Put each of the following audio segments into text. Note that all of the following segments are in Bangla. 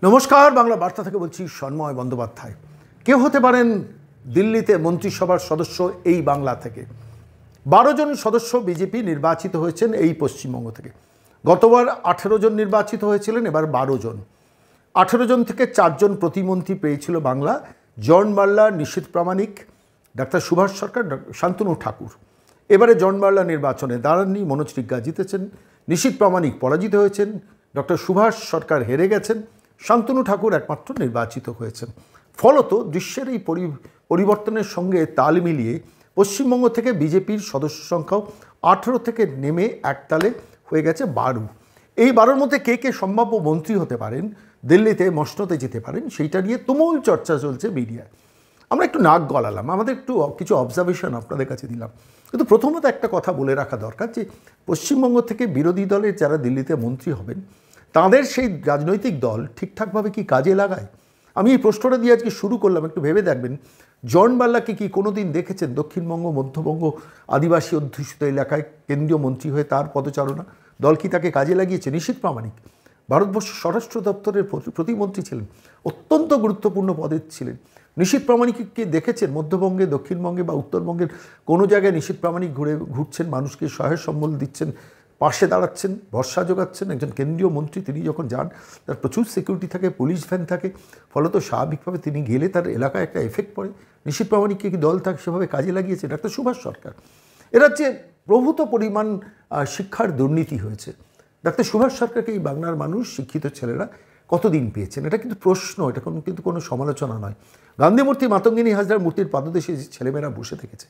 নমস্কার, বাংলা বার্তা থেকে বলছি সন্ময় বন্দ্যোপাধ্যায়। কে হতে পারেন দিল্লিতে মন্ত্রিসভার সদস্য এই বাংলা থেকে? 12 জন সদস্য বিজেপি নির্বাচিত হয়েছেন এই পশ্চিমবঙ্গ থেকে। গতবার 18 জন নির্বাচিত হয়েছিলেন, এবার 12 জন। 18 জন থেকে 4 জন প্রতিমন্ত্রী পেয়েছিল বাংলা: জন বার্লা, নিশীথ প্রামাণিক, ডাক্তার সুভাষ সরকার, শান্তনু ঠাকুর। এবারে জন বার্লা নির্বাচনে দাঁড়াননি, মনোজ টিগ্গা জিতেছেন, নিশীথ প্রামাণিক পরাজিত হয়েছেন, ডক্টর সুভাষ সরকার হেরে গেছেন, শান্তনু ঠাকুর একমাত্র নির্বাচিত হয়েছেন। ফলত দৃশ্যের এই পরিবর্তনের সঙ্গে তাল মিলিয়ে পশ্চিমবঙ্গ থেকে বিজেপির সদস্য সংখ্যাও 18 থেকে নেমে একতালে হয়ে গেছে 12। এই 12-র মধ্যে কে কে সম্ভাব্য মন্ত্রী হতে পারেন, দিল্লিতে মসনদে যেতে পারেন, সেইটা নিয়ে তুমুল চর্চা চলছে মিডিয়ায়। আমরা একটু নাক গলালাম, আমাদের একটু কিছু অবজারভেশন আপনাদের কাছে দিলাম। কিন্তু প্রথমত একটা কথা বলে রাখা দরকার যে পশ্চিমবঙ্গ থেকে বিরোধী দলের যারা দিল্লিতে মন্ত্রী হবেন তাদের সেই রাজনৈতিক দল ঠিকঠাকভাবে কি কাজে লাগায়? আমি এই প্রশ্নটা দিয়ে আজকে শুরু করলাম। একটু ভেবে দেখবেন, জন বার্লাকে কি কোনো দিন দেখেছেন দক্ষিণবঙ্গ, মধ্যবঙ্গ, আদিবাসী অধ্যুষিত এলাকায় কেন্দ্রীয় মন্ত্রী হয়ে তার পদচারণা? দল কি তাকে কাজে লাগিয়েছে? নিশীথ প্রামাণিক ভারতবর্ষের স্বরাষ্ট্র দপ্তরের প্রতিমন্ত্রী ছিলেন, অত্যন্ত গুরুত্বপূর্ণ পদে ছিলেন। নিশীথ প্রামাণিককে দেখেছেন মধ্যবঙ্গে, দক্ষিণবঙ্গে বা উত্তরবঙ্গের কোনো জায়গায় নিশীথ প্রামাণিক ঘুরছেন, মানুষকে সহায় সম্বল দিচ্ছেন, পাশে দাঁড়াচ্ছেন, ভরসা যোগাচ্ছেন? একজন কেন্দ্রীয় মন্ত্রী, তিনি যখন যান তার প্রচুর সিকিউরিটি থাকে, পুলিশ ভ্যান থাকে, ফলত স্বাভাবিকভাবে তিনি গেলে তার এলাকায় একটা এফেক্ট পড়ে। নিশীথ প্রামাণিককে কি দল তাকে সেভাবে কাজে লাগিয়েছে? ডাক্তার সুভাষ সরকার। এর হচ্ছে প্রভূত পরিমাণ শিক্ষার দুর্নীতি হয়েছে। ডাক্তার সুভাষ সরকারকে এই বাংলার মানুষ, শিক্ষিত ছেলেরা কতদিন পেয়েছেন? এটা কিন্তু প্রশ্ন, এটা কিন্তু কোনো সমালোচনা নয়। গান্ধী মূর্তি, মাতঙ্গিনী হাজরার মূর্তির পাদদেশে যে ছেলেমেয়েরা বসে থেকেছে,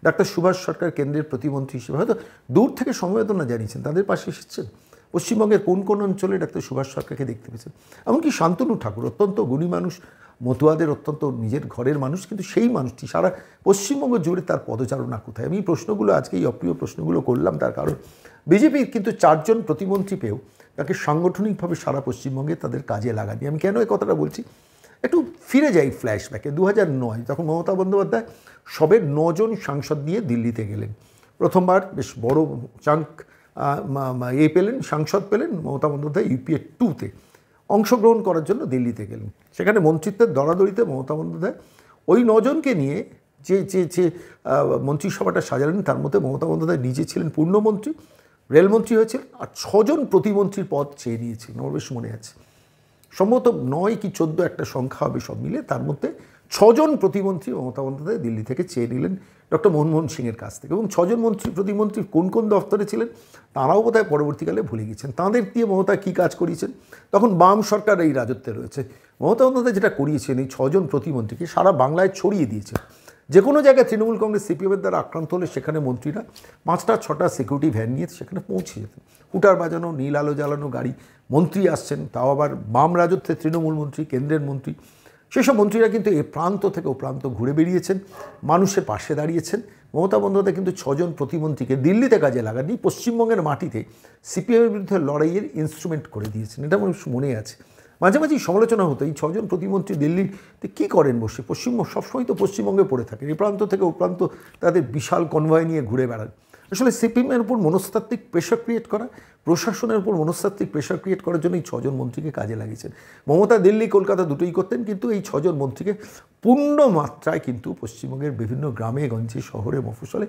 ডাক্তার সুভাষ সরকার কেন্দ্রের প্রতিমন্ত্রী হিসেবে হয়তো দূর থেকে সমবেদনা জানিয়েছেন, তাদের পাশে এসেছেন। পশ্চিমবঙ্গের কোন কোন অঞ্চলে ডাক্তার সুভাষ সরকারকে দেখতে পেয়েছেন? এমনকি শান্তনু ঠাকুর, অত্যন্ত গুণী মানুষ, মতুয়াদের অত্যন্ত নিজের ঘরের মানুষ, কিন্তু সেই মানুষটি সারা পশ্চিমবঙ্গ জুড়ে তার পদচারণা কোথায়? আমি এই প্রশ্নগুলো আজকে, এই অপ্রিয় প্রশ্নগুলো করলাম তার কারণ বিজেপির কিন্তু 4 জন প্রতিমন্ত্রী পেয়েও তাকে সাংগঠনিকভাবে সারা পশ্চিমবঙ্গে তাদের কাজে লাগানি। আমি কেন এই কথাটা বলছি? একটু ফিরে যাই ফ্ল্যাশব্যাকে। 2009 তখন মমতা বন্দ্যোপাধ্যায় সবে 9 জন সাংসদ নিয়ে দিল্লিতে গেলেন। প্রথমবার বেশ বড় চাঙ্ক পেলেন, সাংসদ পেলেন মমতা বন্দ্যোপাধ্যায় ইউপিএ 2-তে অংশগ্রহণ করার জন্য দিল্লিতে গেলেন। সেখানে মন্ত্রিত্বের দরাদরিতে মমতা বন্দ্যোপাধ্যায় ওই 9 জনকে নিয়ে যে মন্ত্রিসভাটা সাজালেন, তার মধ্যে মমতা বন্দ্যোপাধ্যায় নিজে ছিলেন পূর্ণমন্ত্রী, রেলমন্ত্রী হয়েছিলেন, আর 6 জন প্রতিমন্ত্রীর পদ চেয়ে নিয়েছিলেন। আমার বেশ মনে আছে, সম্ভবত 9 কি 14 একটা সংখ্যা হবে সব মিলে। তার মধ্যে 6 জন প্রতিমন্ত্রী মমতা বন্দ্যোপাধ্যায় দিল্লি থেকে চেয়ে নিলেন ডক্টর মনমোহন সিংয়ের কাছ থেকে। এবং 6 জন প্রতিমন্ত্রী কোন কোন দফতরে ছিলেন তাঁরাও বোধহয় পরবর্তীকালে ভুলে গেছেন। তাঁদের দিয়ে মমতা কী কাজ করিয়েছেন? তখন বাম সরকার এই রাজত্বে রয়েছে। মমতা বন্দ্যোপাধ্যায় যেটা করিয়েছেন, এই 6 জন প্রতিমন্ত্রীকে সারা বাংলায় ছড়িয়ে দিয়েছেন। যে কোনো জায়গায় তৃণমূল কংগ্রেস, সিপিএমের দ্বারা আক্রান্ত হলে সেখানে মন্ত্রীরা 5টা 6টা সিকিউরিটি ভ্যান নিয়ে সেখানে পৌঁছে যেতেন। হুটার বাজানো, নীল আলো জ্বালানো গাড়ি, মন্ত্রী আসছেন, তাও আবার বাম রাজত্বে তৃণমূল মন্ত্রী, কেন্দ্রের মন্ত্রী। সেসব মন্ত্রীরা কিন্তু এ প্রান্ত থেকে ও প্রান্ত ঘুরে বেরিয়েছেন, মানুষের পাশে দাঁড়িয়েছেন। মমতা বন্দ্যোপাধ্যায় কিন্তু 6 জন প্রতিমন্ত্রীকে দিল্লিতে কাজে লাগাননি, পশ্চিমবঙ্গের মাটিতে সিপিএমের বিরুদ্ধে লড়াইয়ের ইনস্ট্রুমেন্ট করে দিয়েছেন। এটা আমার মনে আছে। মাঝে মাঝেই সমালোচনা হতো, এই 6 জন প্রতিমন্ত্রী দিল্লিতে কী করেন বসে? পশ্চিমবঙ্গ সবসময় তো পশ্চিমবঙ্গে পড়ে থাকেন, এই প্রান্ত থেকে ও প্রান্ত তাদের বিশাল কনভয় নিয়ে ঘুরে বেড়ান। আসলে সিপিএমের উপর মনস্তাত্ত্বিক প্রেশার ক্রিয়েট করা, প্রশাসনের উপর মনস্তাত্ত্বিক প্রেশার ক্রিয়েট করার জন্য এই 6 জন মন্ত্রীকে কাজে লাগিয়েছেন। মমতা দিল্লি, কলকাতা দুটোই করতেন, কিন্তু এই 6 জন মন্ত্রীকে পূর্ণ মাত্রায় কিন্তু পশ্চিমবঙ্গের বিভিন্ন গ্রামে গঞ্জে, শহরে, মফস্বলে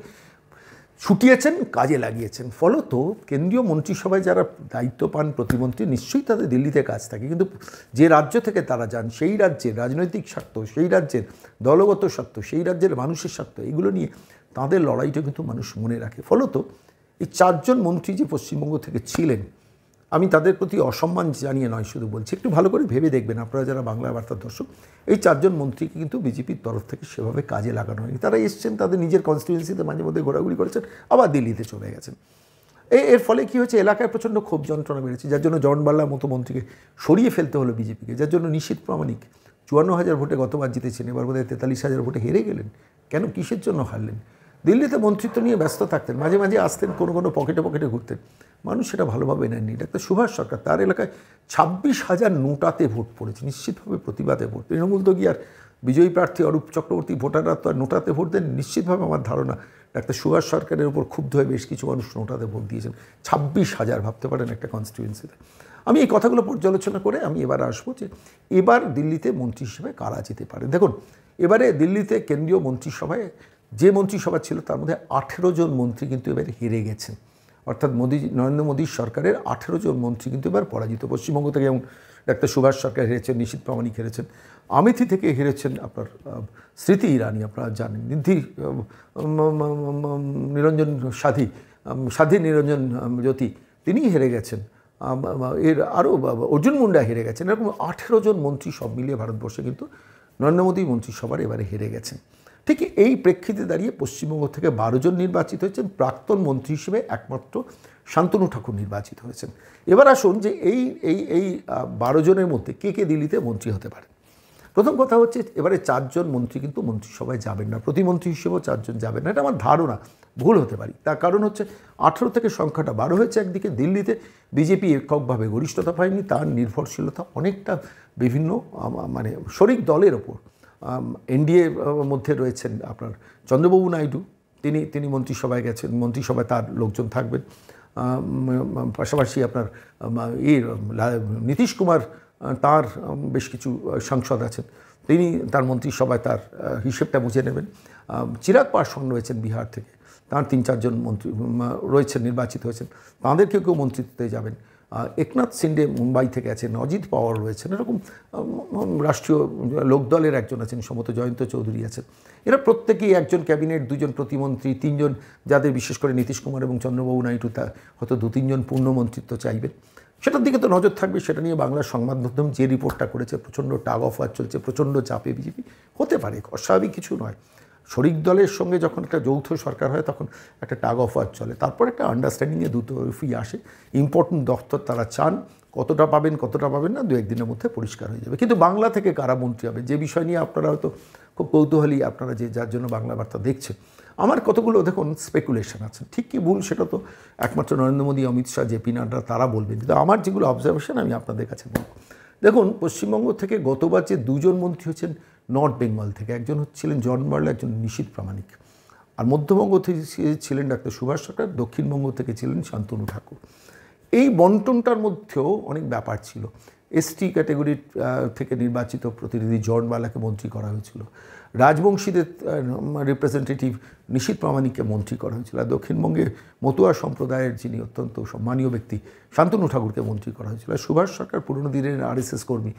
ছুটিয়েছেন, কাজে লাগিয়েছেন। ফলত কেন্দ্রীয় মন্ত্রিসভায় যারা দায়িত্ব পান প্রতিমন্ত্রী, নিশ্চয়ই তাদের দিল্লিতে কাজ থাকে, কিন্তু যে রাজ্য থেকে তারা যান সেই রাজ্যের রাজনৈতিক স্বার্থ, সেই রাজ্যের দলগত স্বার্থ, সেই রাজ্যের মানুষের স্বার্থ, এগুলো নিয়ে তাদের লড়াইটা কিন্তু মানুষ মনে রাখে। ফলত এই 4 জন মন্ত্রী যে পশ্চিমবঙ্গ থেকে ছিলেন, আমি তাদের প্রতি অসম্মান জানিয়ে নয় শুধু বলছি, একটু ভালো করে ভেবে দেখবেন আপনারা যারা বাংলা বার্তার দর্শক, এই 4 জন মন্ত্রীকে কিন্তু বিজেপির তরফ থেকে সেভাবে কাজে লাগানো হয়নি। তারা এসছেন, তাদের নিজের কনস্টিটিউয়েন্সিতে মাঝে মধ্যে ঘোরাঘুরি করেছেন, আবার দিল্লিতে চলে গেছেন। এর ফলে কী হয়েছে? এলাকায় প্রচণ্ড ক্ষোভ যন্ত্রণা বেড়েছে, যার জন্য জন বার্লার মতো মন্ত্রীকে সরিয়ে ফেলতে হলো বিজেপিকে, যার জন্য নিশীথ প্রামাণিক 54,000 ভোটে গতবার জিতেছেন, এবার বোধহয় 43,000 ভোটে হেরে গেলেন। কেন, কিসের জন্য হারলেন? দিল্লিতে মন্ত্রিত্ব নিয়ে ব্যস্ত থাকতেন, মাঝে মাঝে আসতেন, কোনো পকেটে পকেটে ঘুরতেন, মানুষ সেটা ভালোভাবে নেননি। ডাক্তার সুভাষ সরকার, তার এলাকায় 26,000 নোটাতে ভোট পড়েছে, নিশ্চিতভাবে প্রতিবাদে ভোট। তৃণমূল তো গিয়ে আর বিজয়ী প্রার্থী অরূপ চক্রবর্তী ভোটাররা তো আর নোটাতে ভোট দেন, নিশ্চিতভাবে আমার ধারণা ডাক্তার সুভাষ সরকারের উপর ক্ষুব্ধ হয়ে বেশ কিছু মানুষ নোটাতে ভোট দিয়েছেন। 26,000, ভাবতে পারেন একটা কনস্টিটিউয়েন্সিতে। আমি এই কথাগুলো পর্যালোচনা করে আমি এবার আসবো যে এবার দিল্লিতে মন্ত্রী হিসেবে কারা যেতে পারে। দেখুন, এবারে দিল্লিতে কেন্দ্রীয় মন্ত্রিসভায় যে মন্ত্রিসভা ছিল তার মধ্যে 18 জন মন্ত্রী কিন্তু এবারে হেরে গেছেন। অর্থাৎ নরেন্দ্র মোদীর সরকারের 18 জন মন্ত্রী কিন্তু এবার পরাজিত। পশ্চিমবঙ্গ থেকে যেমন ডাক্তার সুভাষ সরকার হেরেছেন, নিশীথ প্রামাণিক হেরেছেন, আমেথি থেকে হেরেছেন আপনার স্মৃতি ইরানি, আপনারা জানেন, নিরঞ্জন সাধী নিরঞ্জন জ্যোতি তিনিই হেরে গেছেন, এর আরও অর্জুন মুন্ডা হেরে গেছেন। এরকম 18 জন মন্ত্রী সব মিলিয়ে ভারতবর্ষে কিন্তু নরেন্দ্র মোদী মন্ত্রিসভার এবারে হেরে গেছেন। ঠিক এই প্রেক্ষিতে দাঁড়িয়ে পশ্চিমবঙ্গ থেকে 12 জন নির্বাচিত হয়েছেন। প্রাক্তন মন্ত্রী হিসেবে একমাত্র শান্তনু ঠাকুর নির্বাচিত হয়েছেন। এবার আসুন যে এই 12 জনের মধ্যে কে কে দিল্লিতে মন্ত্রী হতে পারে। প্রথম কথা হচ্ছে এবারে 4 জন মন্ত্রী কিন্তু মন্ত্রিসভায় যাবেন না, প্রতিমন্ত্রী হিসেবেও 4 জন যাবেন না। এটা আমার ধারণা, ভুল হতে পারি। তার কারণ হচ্ছে 18 থেকে সংখ্যাটা 12 হয়েছে। একদিকে দিল্লিতে বিজেপি এককভাবে গরিষ্ঠতা পায়নি, তার নির্ভরশীলতা অনেকটা বিভিন্ন মানে শরিক দলের ওপর। এনডিএ মধ্যে রয়েছেন আপনার চন্দ্রবাবু নাইডু, তিনি মন্ত্রিসভায় গেছেন, মন্ত্রিসভায় তার লোকজন থাকবেন। পাশাপাশি আপনার নীতিশ কুমার, তার বেশ কিছু সাংসদ আছেন, তিনি তার মন্ত্রিসভায় তার হিসেবটা বুঝে নেবেন। চিরাগ পাসওয়ান রয়েছেন বিহার থেকে, তার 3-4 জন মন্ত্রী রয়েছেন, নির্বাচিত হয়েছেন, তাঁদের কেউ মন্ত্রিত্বে যাবেন। একনাথ শিন্ডে মুম্বাই থেকে আছেন, অজিত পাওয়ার রয়েছেন, এরকম রাষ্ট্রীয় লোকদলের একজন আছেন, সম্ভবত জয়ন্ত চৌধুরী আছেন। এরা প্রত্যেকেই একজন ক্যাবিনেট, 2 জন প্রতিমন্ত্রী, 3 জন, যাদের বিশেষ করে নীতিশ কুমার এবং চন্দ্রবাবু নাইডু তা হয়তো 2-3 জন পূর্ণমন্ত্রিত্ব চাইবেন। সেটার দিকে তো নজর থাকবে। সেটা নিয়ে বাংলার সংবাদ মাধ্যম যে রিপোর্টটা করেছে, প্রচণ্ড টাগ অফ ওয়ার চলছে, প্রচণ্ড চাপে বিজেপি, হতে পারে, অস্বাভাবিক কিছু নয়। শরিক দলের সঙ্গে যখন একটা যৌথ সরকার হয় তখন একটা টাগ অফ ওয়ার চলে, তারপর একটা আন্ডারস্ট্যান্ডিংয়ে দুতরফই আসে। ইম্পর্টেন্ট দফতর তারা চান, কতটা পাবেন না 2-1 দিনের মধ্যে পরিষ্কার হয়ে যাবে। কিন্তু বাংলা থেকে কারা মন্ত্রী হবে, যে বিষয় নিয়ে আপনারা হয়তো খুব কৌতূহলী, আপনারা যার জন্য বাংলা বার্তা দেখছেন, আমার কতগুলো দেখুন স্পেকুলেশন আছে। ঠিক কি ভুল সেটা তো একমাত্র নরেন্দ্র মোদী, অমিত শাহ, জেপি নাড্ডা তারা বলবেন, কিন্তু আমার যেগুলো অবজারভেশন আমি আপনাদের কাছে বলব। দেখুন, পশ্চিমবঙ্গ থেকে গতবার যে 2 জন মন্ত্রী হচ্ছেন নর্থ বেঙ্গল থেকে, একজন হচ্ছিলেন জন বার্লা, একজন নিশীথ প্রামাণিক। আর মধ্যবঙ্গ থেকে ছিলেন ডাক্তার সুভাষ সরকার, দক্ষিণবঙ্গ থেকে ছিলেন শান্তনু ঠাকুর। এই বন্টনটার মধ্যেও অনেক ব্যাপার ছিল। এসটি ক্যাটেগরির থেকে নির্বাচিত প্রতিনিধি জন বার্লাকে মন্ত্রী করা হয়েছিল, রাজবংশীদের রিপ্রেজেন্টেটিভ নিশীথ প্রামাণিককে মন্ত্রী করা হয়েছিল, আর দক্ষিণবঙ্গে মতুয়া সম্প্রদায়ের যিনি অত্যন্ত সম্মানীয় ব্যক্তি শান্তনু ঠাকুরকে মন্ত্রী করা হয়েছিল। আর সুভাষ সরকার পুরনো দিনের আরএসএস কর্মী,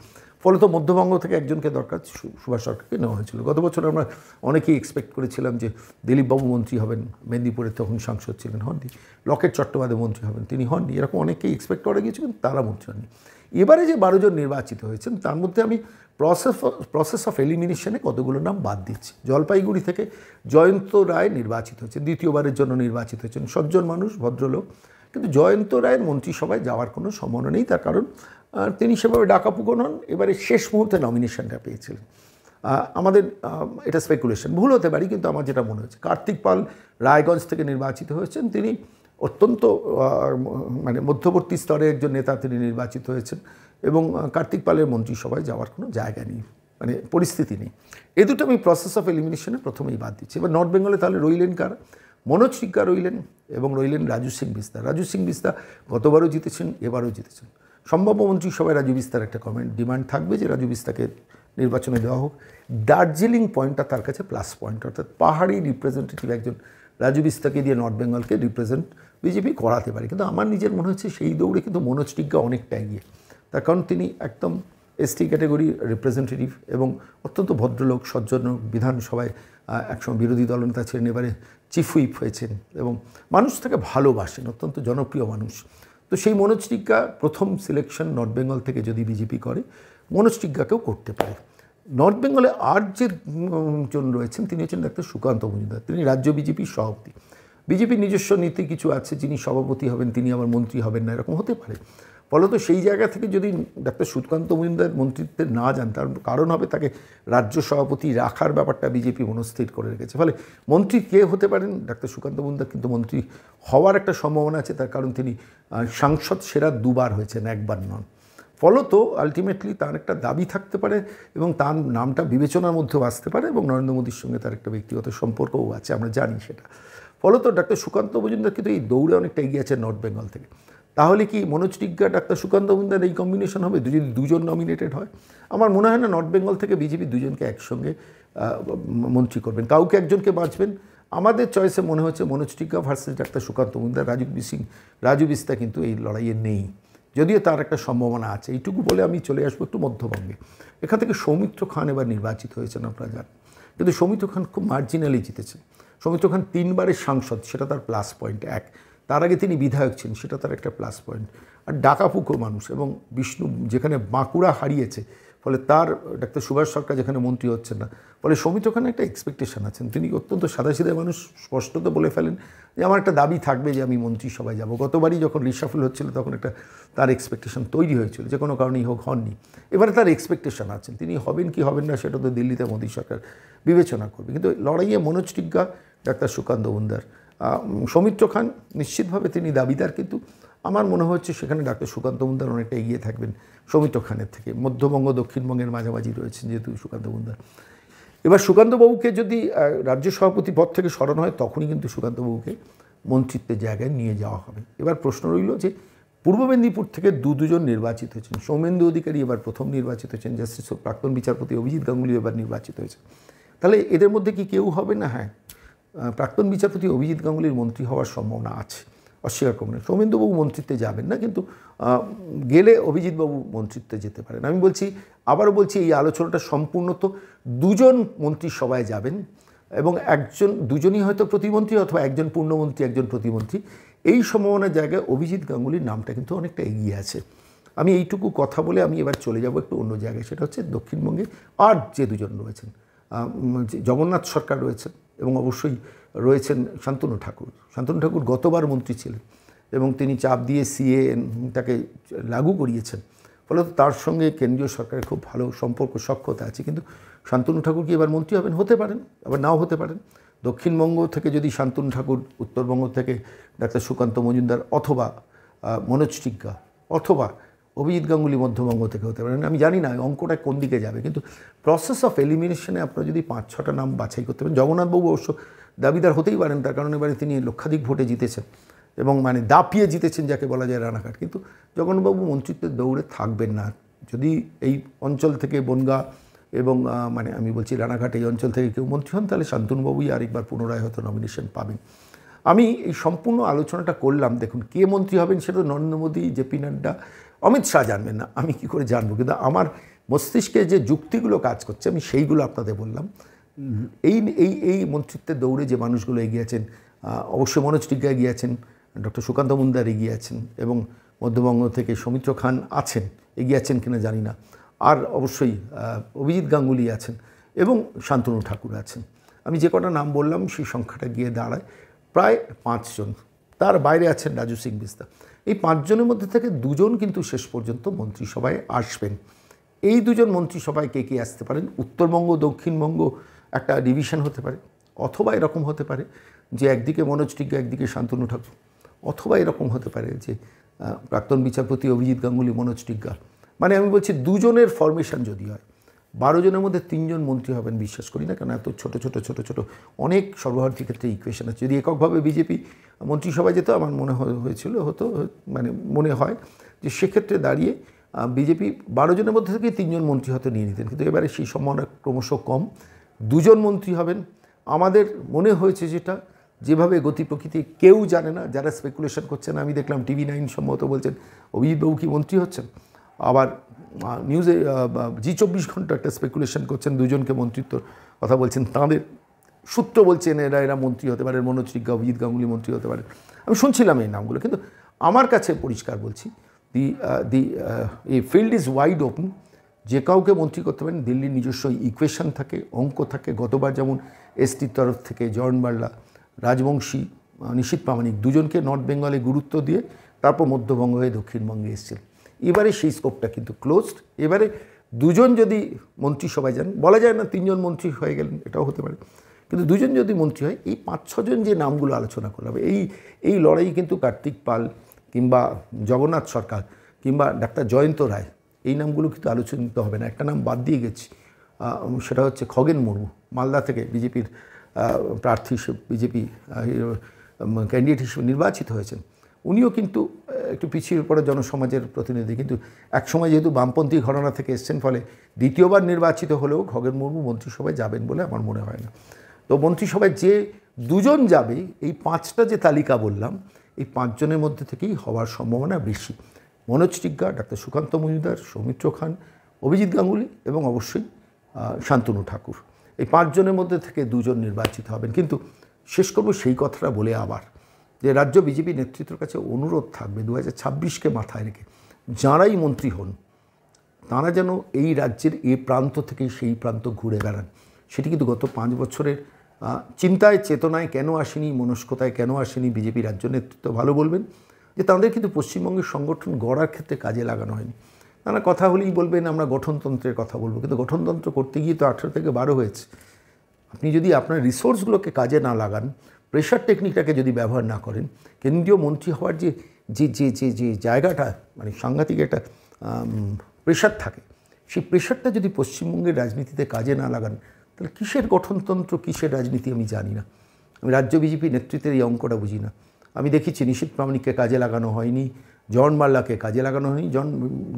ফলত মধ্যবঙ্গ থেকে একজনকে দরকার, সুভাষ সরকারকে নেওয়া হয়েছিল। গত বছর আমরা অনেকেই এক্সপেক্ট করেছিলাম যে দিলীপবাবু মন্ত্রী হবেন, মেদিনীপুরে তখন সাংসদ ছিলেন, হননি। লকেট চট্টোপাধ্যায় মন্ত্রী হবেন, তিনি হননি। এরকম অনেকেই এক্সপেক্ট করা গিয়েছিলেন, তারা মন্ত্রী হননি। এবারে যে 12 জন নির্বাচিত হয়েছেন তার মধ্যে আমি প্রসেস অফ এলিমিনেশনে কতগুলো নাম বাদ দিচ্ছি। জলপাইগুড়ি থেকে জয়ন্ত রায় নির্বাচিত হয়েছেন, দ্বিতীয়বারের জন্য নির্বাচিত হয়েছেন, সজ্জন মানুষ, ভদ্রলোক, কিন্তু জয়ন্ত রায়ের মন্ত্রিসভায় যাওয়ার কোনো সম্ভাবনা নেই। তার কারণ তিনি সেভাবে ডাকাপুকো নন, এবারে শেষ মুহূর্তে নমিনেশনটা পেয়েছিলেন। আমাদের এটা স্পেকুলেশন, ভুল হতে পারি, কিন্তু আমার যেটা মনে হচ্ছে কার্তিক পাল রায়গঞ্জ থেকে নির্বাচিত হয়েছেন, তিনি অত্যন্ত মানে মধ্যবর্তী স্তরে একজন নেতা, তিনি নির্বাচিত হয়েছেন এবং কার্তিক পালের মন্ত্রিসভায় যাওয়ার কোনো জায়গা নেই, মানে পরিস্থিতি নেই। এই দুটো আমি প্রসেস অফ এলিমিনেশনে প্রথমেই বাদ দিচ্ছি। এবার নর্থ বেঙ্গলে তাহলে রইলেন কারা? মনোজ সিনহা রইলেন এবং রইলেন রাজু সিং বিস্তা। রাজু সিং বিস্তা গতবারও জিতেছেন, এবারও জিতেছেন। সম্ভাব্য মন্ত্রিসভায় রাজু বিস্তার একটা ডিমান্ড থাকবে যে রাজু বিস্তাকে নির্বাচনে দেওয়া হোক। দার্জিলিং পয়েন্টটা তার কাছে প্লাস পয়েন্ট, অর্থাৎ পাহাড়ি রিপ্রেজেন্টেটিভ একজন রাজু বিস্তাকে দিয়ে নর্থ বেঙ্গলকে রিপ্রেজেন্ট বিজেপি করাতে পারে। কিন্তু আমার নিজের মনে হচ্ছে সেই দৌড়ে কিন্তু মনোজ সিনহা অনেকটা এগিয়ে, তার কারণ তিনি একদম এসটি ক্যাটেগরি রিপ্রেজেন্টেটিভ এবং অত্যন্ত ভদ্রলোক, সজ্জন, বিধানসভায় একসময় বিরোধী দলনেতা ছিলেন, এবারে চিফ হুইপ হয়েছেন এবং মানুষ তাকে ভালোবাসেন, অত্যন্ত জনপ্রিয় মানুষ। তো সেই মনোজ সিনহা প্রথম সিলেকশন নর্থ বেঙ্গল থেকে যদি বিজেপি করে, মনোজ সিনহাকেও করতে পারে। নর্থ বেঙ্গলে আর যে জন রয়েছেন তিনি হচ্ছেন ডাক্তার সুকান্ত মজুমদার, তিনি রাজ্য বিজেপির সভাপতি। বিজেপির নিজস্ব নীতি কিছু আছে, যিনি সভাপতি হবেন তিনি আবার মন্ত্রী হবেন না, এরকম হতে পারে। ফলত সেই জায়গা থেকে যদি ডাক্তার সুকান্ত মজুমদার মন্ত্রিত্বে না যান, তার কারণ হবে তাকে রাজ্য সভাপতি রাখার ব্যাপারটা বিজেপি মনস্থির করে রেখেছে। ফলে মন্ত্রী কে হতে পারেন? ডাক্তার সুকান্ত মজুমদার কিন্তু মন্ত্রী হওয়ার একটা সম্ভাবনা আছে, তার কারণ তিনি সাংসদ সেরা 2 বার হয়েছেন, 1 বার নন। ফলত আলটিমেটলি তার একটা দাবি থাকতে পারে এবং তার নামটা বিবেচনার মধ্যেও আসতে পারে এবং নরেন্দ্র মোদীর সঙ্গে তার একটা ব্যক্তিগত সম্পর্কও আছে, আমরা জানি সেটা। ফলত ডাক্তার সুকান্ত মজুমদার কিন্তু এই দৌড়ে অনেকটা এগিয়ে আছে নর্থ বেঙ্গল থেকে। তাহলে কি মনোজ টিগ্গা ডাক্তার সুকান্ত মজুমদার এই কম্বিনেশন হবে যদি দুজন নমিনেটেড হয়? আমার মনে হয় না নর্থ বেঙ্গল থেকে বিজেপি দুজনকে একসঙ্গে মন্ত্রী করবেন, কাউকে একজনকে বাঁচবেন। আমাদের চয়েসে মনে হচ্ছে মনোজ টিগ্গা ভার্সেস ডাক্তার সুকান্ত মজুমদার। রাজু বিস্তা কিন্তু এই লড়াইয়ে নেই, যদিও তার একটা সম্ভাবনা আছে। এইটুকু বলে আমি চলে আসবো একটু মধ্যবঙ্গে। এখান থেকে সৌমিত্র খান এবার নির্বাচিত হয়েছেন, আপনারা জানেন, কিন্তু সৌমিত্র খান খুব মার্জিনালি জিতেছেন। সৌমিত্র খান 3 বারের সাংসদ, সেটা তার প্লাস পয়েন্ট এক। তার আগে তিনি বিধায়ক ছিলেন, সেটা তার একটা প্লাস পয়েন্ট। আর ডাকাপুকো মানুষ, এবং বিষ্ণু যেখানে বাঁকুড়া হারিয়েছে, ফলে তার ডাক্তার সুভাষ সরকার যেখানে মন্ত্রী হচ্ছেন না, ফলে সৌমিত্র খানের একটা এক্সপেকটেশন আছেন। তিনি অত্যন্ত সাদাসিধা মানুষ, স্পষ্টত বলে ফেলেন যে আমার একটা দাবি থাকবে যে আমি মন্ত্রিসভায় যাব। গতবারই যখন রিশাফল হচ্ছিল তখন একটা তার এক্সপেকটেশন তৈরি হয়েছিল, যে কোনো কারণেই হোক হননি। এবারে তার এক্সপেকটেশন আছেন, তিনি হবেন কি হবেন না সেটা তো দিল্লিতে মোদী সরকার বিবেচনা করবে। কিন্তু লড়াইয়ে মনোজ টিগ্গা, ডাক্তার সুকান্ত মজুমদার, সৌমিত্র খান নিশ্চিতভাবে তিনি দাবিদার, কিন্তু আমার মনে হচ্ছে সেখানে ডাক্তার সুকান্ত মজুমদার অনেকটা এগিয়ে থাকবেন সৌমিত্র খানের থেকে। মধ্যবঙ্গ দক্ষিণবঙ্গের মাঝামাঝি রয়েছেন যেহেতু সুকান্ত মজুমদার। এবার সুকান্তবাবুকে যদি রাজ্য সভাপতি পদ থেকে সরানো হয়, তখনই কিন্তু সুকান্তবাবুকে মন্ত্রিত্বের জায়গায় নিয়ে যাওয়া হবে। এবার প্রশ্ন রইল যে পূর্ব মেদিনীপুর থেকে দুজন নির্বাচিত হয়েছেন। সৌমেন্দু অধিকারী এবার প্রথম নির্বাচিত হয়েছেন, জাস্টিস প্রাক্তন বিচারপতি অভিজিৎ গাঙ্গুলি এবার নির্বাচিত হয়েছে। তাহলে এদের মধ্যে কি কেউ হবে না? হ্যাঁ, প্রাক্তন বিচারপতি অভিজিৎ গাঙ্গুলির মন্ত্রী হওয়ার সম্ভাবনা আছে, অস্বীকার করবেন। সৌমেন্দুবাবু মন্ত্রিত্বে যাবেন না, কিন্তু গেলে অভিজিৎবাবু মন্ত্রিত্বে যেতে পারেন। আমি বলছি, আবারও বলছি, এই আলোচনাটা সম্পূর্ণত দুজন মন্ত্রিসভায় যাবেন, এবং দুজনই হয়তো প্রতিমন্ত্রী, অথবা একজন পূর্ণমন্ত্রী একজন প্রতিমন্ত্রী। এই সম্ভাবনার জায়গায় অভিজিৎ গাঙ্গুলির নামটা কিন্তু অনেকটা এগিয়ে আছে। আমি এইটুকু কথা বলে আমি এবার চলে যাব একটু অন্য জায়গায়, সেটা হচ্ছে দক্ষিণবঙ্গে আর যে দুজন রয়েছেন। জগন্নাথ সরকার রয়েছেন, এবং অবশ্যই রয়েছেন শান্তনু ঠাকুর। শান্তনু ঠাকুর গতবার মন্ত্রী ছিলেন, এবং তিনি চাপ দিয়ে সিএ তাকে লাগু করিয়েছেন, ফলত তার সঙ্গে কেন্দ্রীয় সরকারের খুব ভালো সম্পর্ক, সখ্যতা আছে। কিন্তু শান্তনু ঠাকুর কি এবার মন্ত্রী হবেন? হতে পারেন, আবার নাও হতে পারেন। দক্ষিণবঙ্গ থেকে যদি শান্তনু ঠাকুর, উত্তরবঙ্গ থেকে ডাক্তার সুকান্ত মজুমদার, অথবা মনোজ টিগ্গা, অথবা অভিজিৎ গাঙ্গুলি মধ্যবঙ্গ থেকে হতে পারেন। আমি জানি না অঙ্কটা কোন দিকে যাবে, কিন্তু প্রসেস অফ এলিমিনেশনে আপনারা যদি 5-6টা নাম বাছাই করতে পারেন, জগন্নাথবাবু অবশ্য দাবিদার হতেই পারেন, তার কারণ এবারে তিনি লক্ষাধিক ভোটে জিতেছেন, এবং মানে দাপিয়ে জিতেছেন যাকে বলা যায় রানাঘাট। কিন্তু জগন্নাথবাবু মন্ত্রিত্বের দৌড়ে থাকবেন না। যদি এই অঞ্চল থেকে বনগাঁ এবং মানে আমি বলছি রানাঘাট, এই অঞ্চল থেকে কেউ মন্ত্রী হন, তাহলে শান্তনুবাবুই আরেকবার পুনরায় হয়তো নমিনেশন পাবেন। আমি এই সম্পূর্ণ আলোচনাটা করলাম, দেখুন কে মন্ত্রী হবেন সেটা নরেন্দ্র মোদী, জেপি নাড্ডা, অমিত শাহ জানবেন না, আমি কি করে জানবো? কিন্তু আমার মস্তিষ্কে যে যুক্তিগুলো কাজ করছে আমি সেইগুলো আপনাদের বললাম। এই এই এই মন্ত্রিত্বের দৌড়ে যে মানুষগুলো এগিয়েছেন, অবশ্যই মনোজ টিগ্গা এগিয়েছেন, ডক্টর সুকান্ত মজুমদার এগিয়েছেন, এবং মধ্যবঙ্গ থেকে সৌমিত্র খান আছেন, এগিয়েছেন কিনা জানি না, আর অবশ্যই অভিজিৎ গাঙ্গুলি আছেন, এবং শান্তনু ঠাকুর আছেন। আমি যে কটা নাম বললাম সেই সংখ্যাটা গিয়ে দাঁড়ায় প্রায় 5 জন। তার বাইরে আছেন রাজু সিং বিস্তা। এই 5 জনের মধ্যে থেকে 2 জন কিন্তু শেষ পর্যন্ত মন্ত্রিসভায় আসবেন। এই 2 জন মন্ত্রিসভায় কে কে আসতে পারেন? উত্তরবঙ্গ দক্ষিণবঙ্গ একটা ডিভিশন হতে পারে, অথবা এরকম হতে পারে যে একদিকে মনোজ টিগ্গা, একদিকে শান্তনু ঠাকুর, অথবা এরকম হতে পারে যে প্রাক্তন বিচারপতি অভিজিৎ গাঙ্গুলি, মনোজ টিগ্গা। মানে আমি বলছি 2 জনের ফরমেশন যদি হয়, 12 জনের মধ্যে 3 জন মন্ত্রী হবেন বিশ্বাস করি না, কারণ এত ছোটো ছোটো ছোটো ছোটো অনেক সর্বভারতীয় ক্ষেত্রে ইকুয়েশন আছে। যদি এককভাবে বিজেপি মন্ত্রিসভায় যেত, আমার মনে হয়েছিল হতো, মানে মনে হয় যে সেক্ষেত্রে দাঁড়িয়ে বিজেপি 12 জনের মধ্যে থেকে 3 জন মন্ত্রী হয়তো নিয়ে নিতেন, কিন্তু এবারে সেই সম্ভাবনা ক্রমশ কম। 2 জন মন্ত্রী হবেন। আমাদের মনে হয়েছে যেভাবে গতি প্রকৃতি কেউ জানে না, যারা স্পেকুলেশন করছেন, আমি দেখলাম TV9 সম্ভবত বলছেন অভিজিৎবাবু কি মন্ত্রী হচ্ছেন, আবার নিউজে জি24 ঘন্টা একটা স্পেকুলেশন করছেন, 2 জনকে মন্ত্রিত্বর কথা বলছেন, তাঁদের সূত্র বলছেন এরা মন্ত্রী হতে পারে, মনোজ টিগ্গা, অভিজিৎ গাঙ্গুলি মন্ত্রী হতে পারে। আমি শুনছিলাম এই নামগুলো, কিন্তু আমার কাছে পরিষ্কার বলছি, এই ফিল্ড ইজ ওয়াইড ওপেন। যে কাউকে মন্ত্রী করতে পারেন। দিল্লির নিজস্ব ইকুয়েশন থাকে, অঙ্ক থাকে। গতবার যেমন এসটির তরফ থেকে জয়ন বার্লা, রাজবংশী, নিশীথ প্রামাণিক 2 জনকে নর্থ বেঙ্গলে গুরুত্ব দিয়ে তারপর মধ্যবঙ্গ হয়ে দক্ষিণবঙ্গে এসেছিল। এবারে সেই স্কোপটা কিন্তু ক্লোজড। এবারে 2 জন যদি মন্ত্রিসভায় যান, বলা যায় না 3 জন মন্ত্রী হয়ে গেলেন, এটাও হতে পারে, কিন্তু 2 জন যদি মন্ত্রী হয়, এই 5-6 জন যে নামগুলো আলোচনা করা হবে, এই লড়াই কিন্তু কার্তিক পাল কিংবা জগন্নাথ সরকার কিংবা ডাক্তার জয়ন্ত রায়, এই নামগুলো কিন্তু আলোচনিত হবে না। একটা নাম বাদ দিয়ে গেছি, সেটা হচ্ছে খগেন মুর্মু, মালদা থেকে বিজেপির প্রার্থী হিসেবে, বিজেপি ক্যান্ডিডেট হিসেবে নির্বাচিত হয়েছেন। উনিও কিন্তু একটু পিছিয়ে পড়া জনসমাজের প্রতিনিধি, কিন্তু একসময় যেহেতু বামপন্থী ঘরানা থেকে এসছেন, ফলে দ্বিতীয়বার নির্বাচিত হলেও খগেন মুর্মু মন্ত্রিসভায় যাবেন বলে আমার মনে হয় না। তো মন্ত্রিসভায় যে দুজন যাবে, এই 5টা যে তালিকা বললাম, এই 5 জনের মধ্যে থেকেই হওয়ার সম্ভাবনা বেশি। মনোজ টিগ্গা, ডাক্তার সুকান্ত মজুমদার, সৌমিত্র খান, অভিজিৎ গাঙ্গুলি এবং অবশ্যই শান্তনু ঠাকুর। এই 5 জনের মধ্যে থেকে 2 জন নির্বাচিত হবেন। কিন্তু শেষ করব সেই কথাটা বলে আবার, যে রাজ্য বিজেপি নেতৃত্বের কাছে অনুরোধ থাকবে 2026কে মাথায় রেখে যাঁরাই মন্ত্রী হন, তাঁরা যেন এই রাজ্যের এই প্রান্ত থেকে সেই প্রান্ত ঘুরে বেড়ান। সেটি কিন্তু গত 5 বছরের চিন্তায় চেতনায় কেন আসেনি, মনস্কতায় কেন আসেনি, বিজেপি রাজ্য নেতৃত্ব ভালো বলবেন যে তাদের কিন্তু পশ্চিমবঙ্গের সংগঠন গড়ার ক্ষেত্রে কাজে লাগানো হয়নি। তারা কথা হলেই বলবেন আমরা গঠনতন্ত্রের কথা বলবো, কিন্তু গঠনতন্ত্র করতে গিয়ে তো 18 থেকে 12 হয়েছে। আপনি যদি আপনার রিসোর্সগুলোকে কাজে না লাগান, প্রেশার টেকনিকটাকে যদি ব্যবহার না করেন, কেন্দ্রীয় মন্ত্রী হওয়ার যে যে যে যে যে জায়গাটা, মানে সাংঘাতিক একটা প্রেশার থাকে, সেই প্রেশারটা যদি পশ্চিমবঙ্গের রাজনীতিতে কাজে না লাগান, তাহলে কিসের গঠনতন্ত্র, কিসের রাজনীতি আমি জানি না। আমি রাজ্য বিজেপি নেতৃত্বের এই অঙ্কটা বুঝি না। আমি দেখেছি নিশীথ প্রামাণিককে কাজে লাগানো হয়নি, জন মাল্লাকে কাজে লাগানো হয়নি।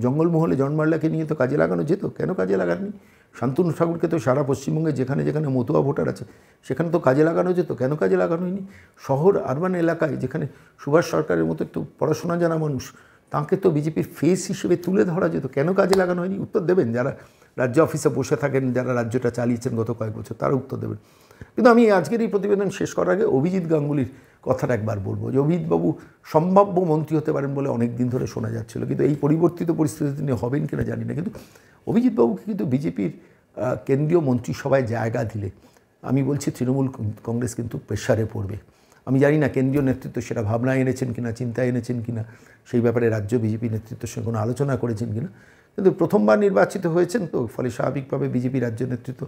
জঙ্গলমহলে জন মাল্লাকে নিয়ে তো কাজে লাগানো যেত, কেন কাজে লাগাননি? শান্তনু ঠাকুরকে তো সারা পশ্চিমবঙ্গে যেখানে যেখানে মতুয়া ভোটার আছে সেখানে তো কাজে লাগানো যেত, কেন কাজে লাগানো হয়নি? শহর আরবান এলাকায় যেখানে সুভাষ সরকারের মতো একটু পড়াশোনা জানা মানুষ, তাকে তো বিজেপির ফেস হিসেবে তুলে ধরা যেত, কেন কাজে লাগানো হয়নি? উত্তর দেবেন যারা রাজ্য অফিসে বসে থাকেন, যারা রাজ্যটা চালিয়েছেন গত কয়েক বছর, তারা উত্তর দেবেন। কিন্তু আমি আজকের এই প্রতিবেদন শেষ করার আগে অভিজিৎ গাঙ্গুলির কথাটা একবার বলবো, যে অভিজিৎবাবু সম্ভাব্য মন্ত্রী হতে পারেন বলে অনেক দিন ধরে শোনা যাচ্ছিল, কিন্তু এই পরিবর্তিত পরিস্থিতিতে তিনি হবেন কিনা জানি না। কিন্তু অভিজিৎবাবুকে কিন্তু বিজেপির কেন্দ্রীয় মন্ত্রিসভায় জায়গা দিলে আমি বলছি তৃণমূল কংগ্রেস কিন্তু প্রেশারে পড়বে। আমি জানি না কেন্দ্রীয় নেতৃত্ব সেটা ভাবনায় এনেছেন কিনা, চিন্তায় এনেছেন কিনা, সেই ব্যাপারে রাজ্য বিজেপি নেতৃত্বের সঙ্গে কোনো আলোচনা করেছেন কিনা, কিন্তু প্রথমবার নির্বাচিত হয়েছেন তো, ফলে স্বাভাবিকভাবে বিজেপি রাজ্য নেতৃত্ব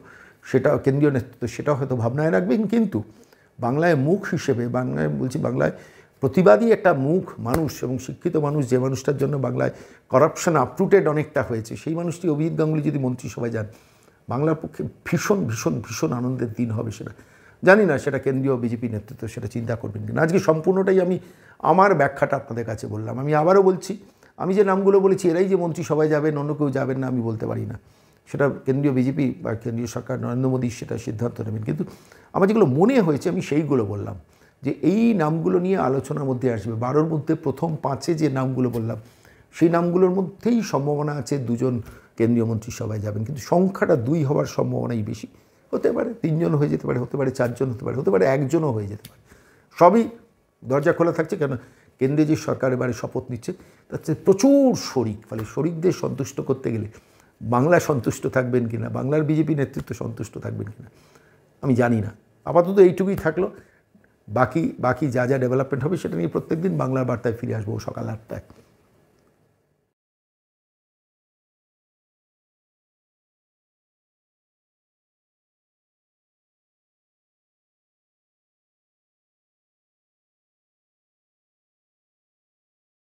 সেটা, কেন্দ্রীয় নেতৃত্ব সেটাও হয়তো ভাবনায় রাখবেন। কিন্তু বাংলায় মুখ হিসেবে, বাংলায় বলছি, বাংলায় প্রতিবাদী একটা মুখ মানুষ এবং শিক্ষিত মানুষ, যে মানুষটার জন্য বাংলায় করাপশন আপটুডেট অনেকটা হয়েছে, সেই মানুষটি অভিজিৎ গাঙ্গুলি যদি মন্ত্রিসভায় যান, বাংলার পক্ষে ভীষণ ভীষণ ভীষণ আনন্দের দিন হবে। সেটা জানি না সেটা কেন্দ্রীয় বিজেপি নেতৃত্ব সেটা চিন্তা করবেন কিনা। আজকে সম্পূর্ণটাই আমি আমার ব্যাখ্যাটা আপনাদের কাছে বললাম। আমি আবারও বলছি, আমি যে নামগুলো বলেছি এরাই যে মন্ত্রিসভায় যাবেন, অন্য কেউ যাবেন না আমি বলতে পারি না। সেটা কেন্দ্রীয় বিজেপি বা কেন্দ্রীয় সরকার নরেন্দ্র মোদী সেটা সিদ্ধান্ত নেবেন। কিন্তু আমার যেগুলো মনে হয়েছে আমি সেইগুলো বললাম, যে এই নামগুলো নিয়ে আলোচনার মধ্যে আসবে। 12র মধ্যে প্রথম 5-এ যে নামগুলো বললাম, সেই নামগুলোর মধ্যেই সম্ভাবনা আছে 2 জন কেন্দ্রীয় মন্ত্রিসভায় যাবেন, কিন্তু সংখ্যাটা 2 হওয়ার সম্ভাবনাই বেশি। হতে পারে 3 জন হয়ে যেতে পারে, হতে পারে 4 জন হতে পারে, হতে পারে 1 জনও হয়ে যেতে পারে। সবই দরজা খোলা থাকছে, কেন কেন্দ্রে যে সরকার এবারে শপথ নিচ্ছে তাতে প্রচুর শরিক, ফলে শরিকদের সন্তুষ্ট করতে গেলে বাংলা সন্তুষ্ট থাকবেন কিনা, বাংলার বিজেপি নেতৃত্ব সন্তুষ্ট থাকবেন কিনা আমি জানি না। আপাতত এইটুকুই থাকলো। বাকি যা যা ডেভেলপমেন্ট হবে সেটা নিয়ে প্রত্যেকদিন বাংলার বার্তায় ফিরে আসবো সকাল 8টায়।